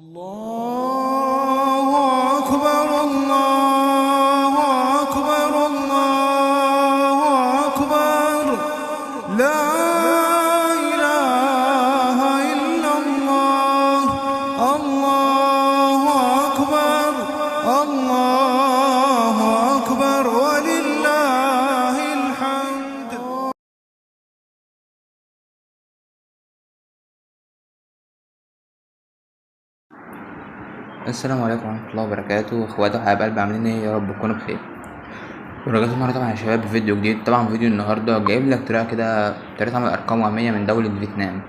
الله أكبر الله أكبر الله أكبر لا إله إلا الله الله أكبر الله أكبر ولله الحمد. السلام عليكم ورحمة الله وبركاته، اخواتي وحبايب قلبي، عاملين ايه؟ يا رب تكونوا بخير. ورجعت النهارده طبعا يا شباب بفيديو جديد. طبعا فيديو النهارده جايب لك طريقة عمل ارقام وهمية من دولة فيتنام،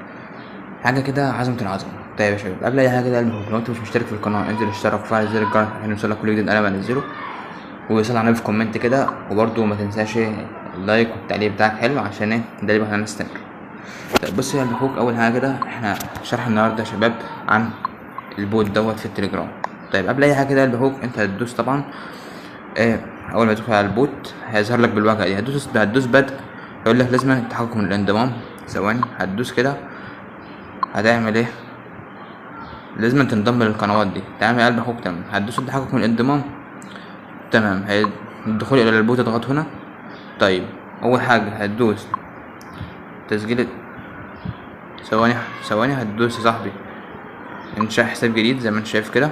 حاجة كده عظمة العظمة. طيب يا شباب، قبل اي حاجة كده لو انت مش مشترك في القناة انزل اشترك وفعل زر الجرس عشان يوصلك كل جديد انا بنزله، ويوصل على في كومنت كده، وبرده ما تنساش اللايك والتعليق بتاعك حلو عشان ايه ده اللي بيخلينا نستمر. طيب بص يا اخوك، اول حاجة كده احنا شرح النهارده يا شباب عن البوت دوت في التليجرام. طيب قبل اي حاجه كده البحوك انت هتدوس طبعا اول ما تدخل على البوت هيظهر لك بالواجهه دي، هتدوس بدء، يقول لك لازم التحقق من الانضمام. ثواني هتدوس كده، هتعمل ايه؟ لازم تنضم للقنوات دي. تعمل يا قلب اخوك تمام، هتدوس التحقق من الانضمام تمام. الدخول الى البوت اضغط هنا. طيب اول حاجه هتدوس تسجيل. ثواني هتدوس يا صاحبي انشاء حساب جديد زي ما انت شايف كده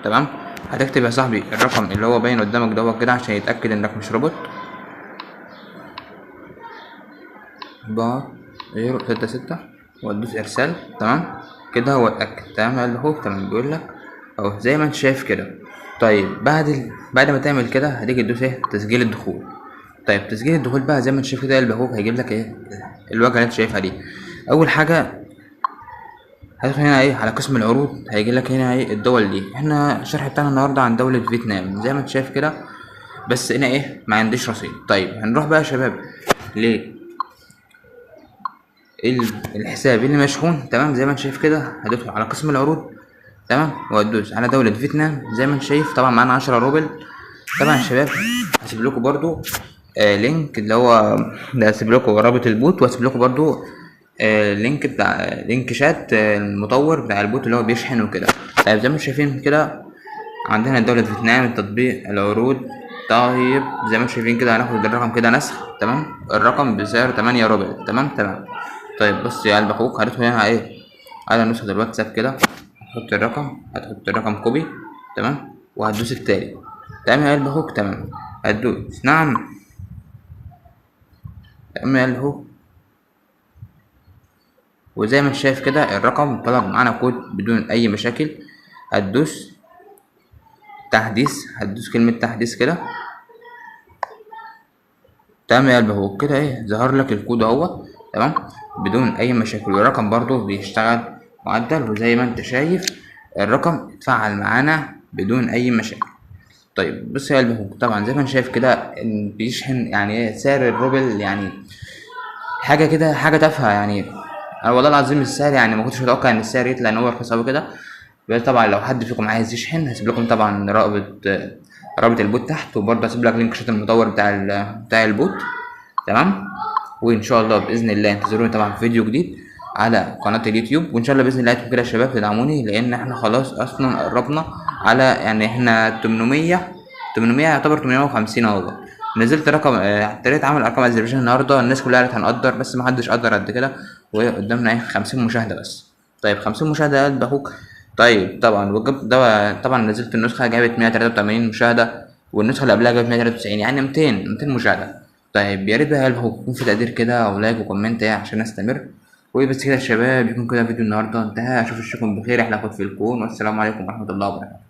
تمام. هتكتب يا صاحبي الرقم اللي هو باين قدامك دوت كده عشان يتأكد انك مش روبوت. 4 0 6 6 وتدوس ارسال تمام كده. هو اتأكد تمام قال له تمام، بيقول لك اهو زي ما انت شايف كده. طيب بعد ما تعمل كده هتيجي تدوس ايه؟ تسجيل الدخول. طيب تسجيل الدخول بقى زي ما انت شايف كده البهوك هيجيب لك ايه؟ الواجهه اللي انت شايفها دي. اول حاجه هتدخل هنا ايه على قسم العروض، هيجي لك هنا ايه الدول دي. احنا الشرح بتاعنا النهارده عن دولة فيتنام زي ما انت شايف كده، بس هنا ايه ما عنديش رصيد. طيب هنروح بقى يا شباب الحساب اللي مشحون تمام زي ما انت شايف كده. هتدخل على قسم العروض تمام، وهتدوس على دولة فيتنام زي ما انت شايف. طبعا معانا 10 روبل. طبعا يا شباب هسيب لكم برضو لينك اللي هو ده، هسيب لكم رابط البوت، وهسيب لكم برضو لينك بتاع لينك شات المطور بتاع البوت اللي هو بيشحن وكده. طيب زي ما انتم شايفين كده عندنا دولة فيتنام، التطبيق، العروض. طيب زي ما انتم شايفين كده هناخد الرقم كده نسخ تمام. الرقم بسعر 8 روبل تمام. طيب بص يا قلب اخوك، هندخل هنا ايه على نسخة الواتساب كده، هتحط الرقم كوبي تمام، وهتدوس التالي تمام يا قلب اخوك تمام. هتدوس نعم تمام يا قلب اخوك، وزي ما انت شايف كده الرقم طلب معانا كود بدون اي مشاكل. هتدوس تحديث، هتدوس كلمة تحديث كده تمام يا قلب اخوك كده ايه ظهر لك الكود اهو تمام بدون اي مشاكل. والرقم برضو بيشتغل معدل، وزي ما انت شايف الرقم اتفعل معانا بدون اي مشاكل. طيب بص يا قلب اخوك، طبعا زي ما انت شايف كده بيشحن يعني ايه سعر الروبل، يعني حاجه كده حاجه تافهه يعني. انا والله العظيم السعر يعني ما كنتش متوقع ان السعر يطلع ان هو رخيص قوي كده. بس طبعا لو حد فيكم عايز يشحن هسيب لكم طبعا رابط البوت تحت، وبرضه هسيب لك لينك شات المطور بتاع البوت تمام. وان شاء الله باذن الله انتظروني طبعا في فيديو جديد على قناه اليوتيوب. وان شاء الله باذن الله انتم كده يا شباب تدعموني، لان احنا خلاص اصلا قربنا على يعني احنا 800 يعتبر 850 اهو. نزلت رقم ابتديت اعمل ارقام اكزيبيشن النهارده، الناس كلها قالت هنقدر بس ما حدش قدر قد كده، وقدامنا ايه 50 مشاهده بس. طيب 50 مشاهده قلب اخوك. طيب طبعا طبعا نزلت النسخه جابت 183 مشاهده، والنسخه اللي قبلها جابت 193، يعني 200 مشاهده. طيب يا ريت بقى قلب اخوك يكون في تقدير كده ولايك وكومنت ايه عشان استمر. وبس كده يا شباب، يكون كده فيديو النهارده انتهى. اشوف اشوفكم بخير، احلى اخد في الكون، والسلام عليكم ورحمه الله وبركاته.